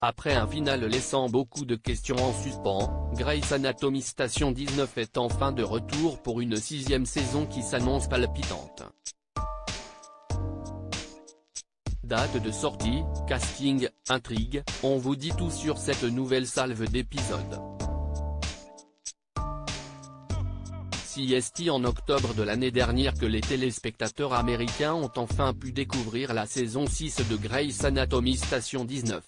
Après un final laissant beaucoup de questions en suspens, Grey's Anatomy Station 19 est enfin de retour pour une 6e saison qui s'annonce palpitante. Date de sortie, casting, intrigue, on vous dit tout sur cette nouvelle salve d'épisodes. Si est en octobre de l'année dernière que les téléspectateurs américains ont enfin pu découvrir la saison 6 de Grey's Anatomy Station 19.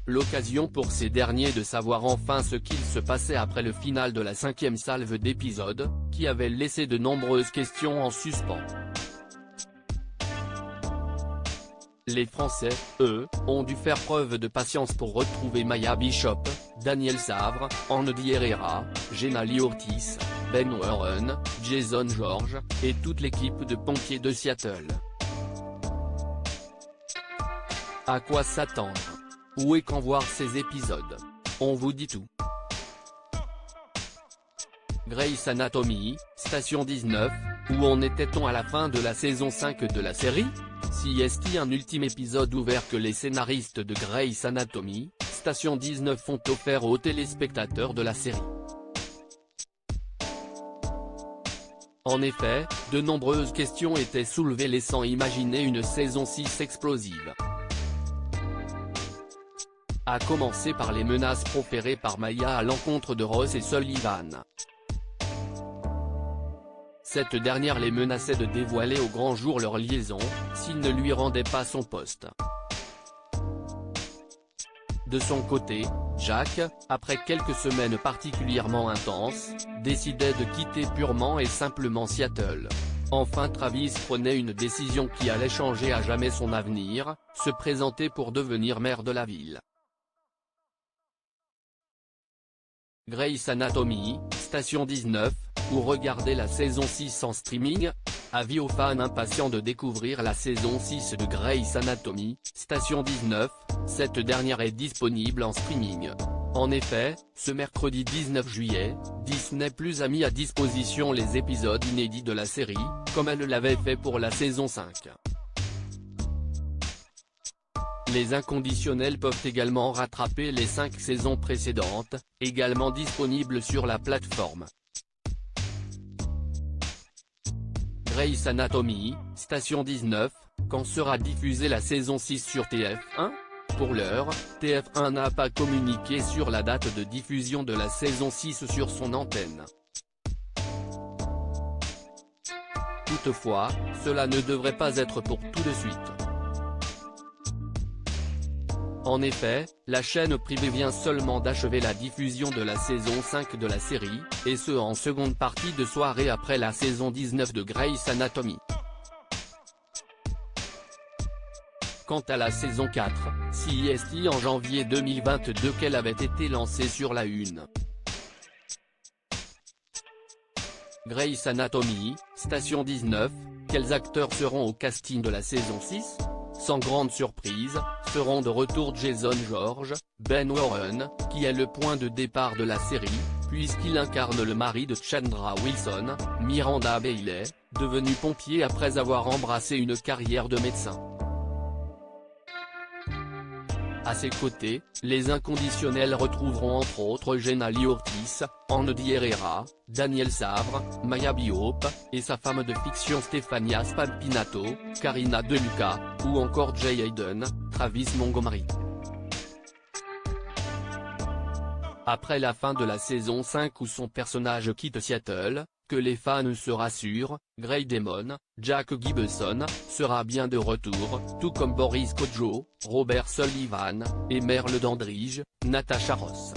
L'occasion pour ces derniers de savoir enfin ce qu'il se passait après le final de la 5e salve d'épisodes, qui avait laissé de nombreuses questions en suspens. Les Français, eux, ont dû faire preuve de patience pour retrouver Maya Bishop, Daniel Savre, Andy Herrera, Jenna Lee Ortiz, Ben Warren, Jason George, et toute l'équipe de pompiers de Seattle. À quoi s'attendre? Où et quand voir ces épisodes? On vous dit tout. Grey's Anatomy, Station 19, où en était-on à la fin de la saison 5 de la série? Si est un ultime épisode ouvert que les scénaristes de Grey's Anatomy, Station 19 ont offert aux téléspectateurs de la série. En effet, de nombreuses questions étaient soulevées laissant imaginer une saison 6 explosive. À commencer par les menaces proférées par Maya à l'encontre de Ross et Sullivan. Cette dernière les menaçait de dévoiler au grand jour leur liaison, s'ils ne lui rendaient pas son poste. De son côté, Jack, après quelques semaines particulièrement intenses, décidait de quitter purement et simplement Seattle. Enfin Travis prenait une décision qui allait changer à jamais son avenir, se présenter pour devenir maire de la ville. Grey's Anatomy, Station 19, ou regarder la saison 6 en streaming? Avis aux fans impatients de découvrir la saison 6 de Grey's Anatomy, Station 19, cette dernière est disponible en streaming. En effet, ce mercredi 19 juillet, Disney+ a mis à disposition les épisodes inédits de la série, comme elle l'avait fait pour la saison 5. Les inconditionnels peuvent également rattraper les 5 saisons précédentes, également disponibles sur la plateforme. Grey's Anatomy, Station 19, quand sera diffusée la saison 6 sur TF1? Pour l'heure, TF1 n'a pas communiqué sur la date de diffusion de la saison 6 sur son antenne. Toutefois, cela ne devrait pas être pour tout de suite. En effet, la chaîne privée vient seulement d'achever la diffusion de la saison 5 de la série, et ce en seconde partie de soirée après la saison 19 de Grey's Anatomy. Quant à la saison 4, si est en janvier 2022 qu'elle avait été lancée sur la Une. Grey's Anatomy, Station 19, quels acteurs seront au casting de la saison 6? Sans grande surprise, seront de retour Jason George, Ben Warren, qui est le point de départ de la série, puisqu'il incarne le mari de Chandra Wilson, Miranda Bailey, devenu pompier après avoir embrassé une carrière de médecin. À ses côtés, les inconditionnels retrouveront entre autres Jenna Lee Ortiz, Andy Herrera, Daniel Savre, Maya Bishop, et sa femme de fiction Stephania Spampinato, Karina DeLuca, ou encore Jay Hayden, Travis Montgomery. Après la fin de la saison 5 où son personnage quitte Seattle, que les fans se rassurent, Grey Demon, Jack Gibson, sera bien de retour, tout comme Boris Kodjoe, Robert Sullivan, et Merle Dandridge, Natasha Ross.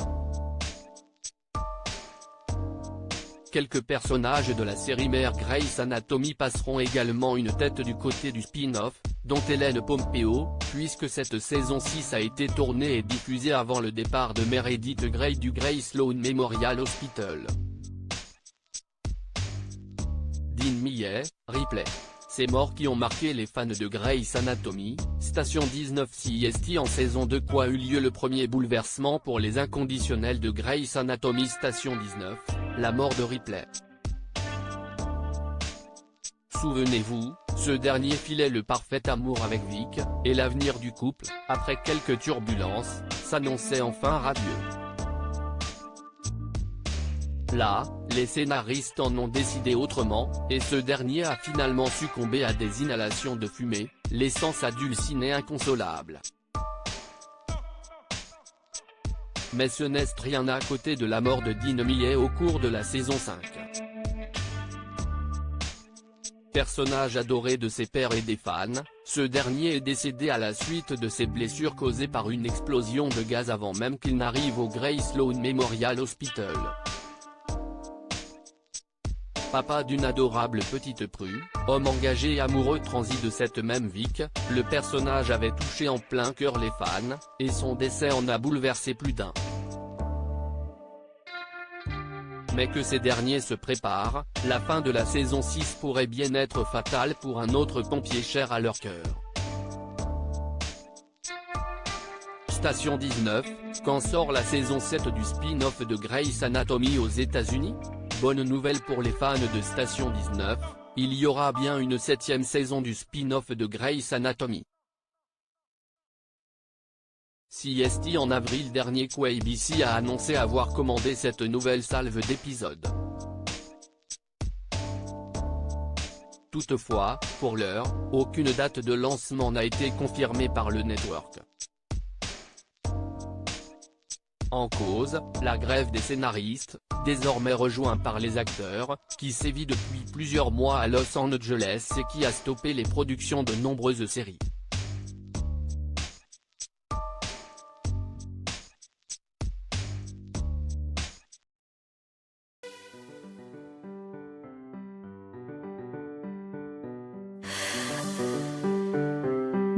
Quelques personnages de la série mère Grey's Anatomy passeront également une tête du côté du spin-off, dont Ellen Pompeo, puisque cette saison 6 a été tournée et diffusée avant le départ de Meredith Grey du Grey Sloan Memorial Hospital. Dean Millet, Ripley. Ces morts qui ont marqué les fans de Grey's Anatomy, Station 19 CST en saison 2. Quoi eut lieu le premier bouleversement pour les inconditionnels de Grey's Anatomy Station 19, la mort de Ripley. Souvenez-vous, ce dernier filait le parfait amour avec Vic, et l'avenir du couple, après quelques turbulences, s'annonçait enfin radieux. Là, les scénaristes en ont décidé autrement, et ce dernier a finalement succombé à des inhalations de fumée, laissant sa dulcinée inconsolable. Mais ce n'est rien à côté de la mort de Dean Millet au cours de la saison 5. Personnage adoré de ses pairs et des fans, ce dernier est décédé à la suite de ses blessures causées par une explosion de gaz avant même qu'il n'arrive au Grey Sloan Memorial Hospital. Papa d'une adorable petite prue, homme engagé et amoureux transi de cette même Vic, le personnage avait touché en plein cœur les fans, et son décès en a bouleversé plus d'un. Mais que ces derniers se préparent, la fin de la saison 6 pourrait bien être fatale pour un autre pompier cher à leur cœur. Station 19, quand sort la saison 7 du spin-off de Grey's Anatomy aux États-Unis? Bonne nouvelle pour les fans de Station 19, il y aura bien une 7e saison du spin-off de Grey's Anatomy. CST en avril dernier, ABC a annoncé avoir commandé cette nouvelle salve d'épisodes. Toutefois, pour l'heure, aucune date de lancement n'a été confirmée par le network. En cause, la grève des scénaristes, désormais rejoint par les acteurs, qui sévit depuis plusieurs mois à Los Angeles et qui a stoppé les productions de nombreuses séries.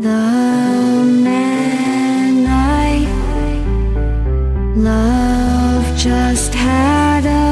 The man I love just had a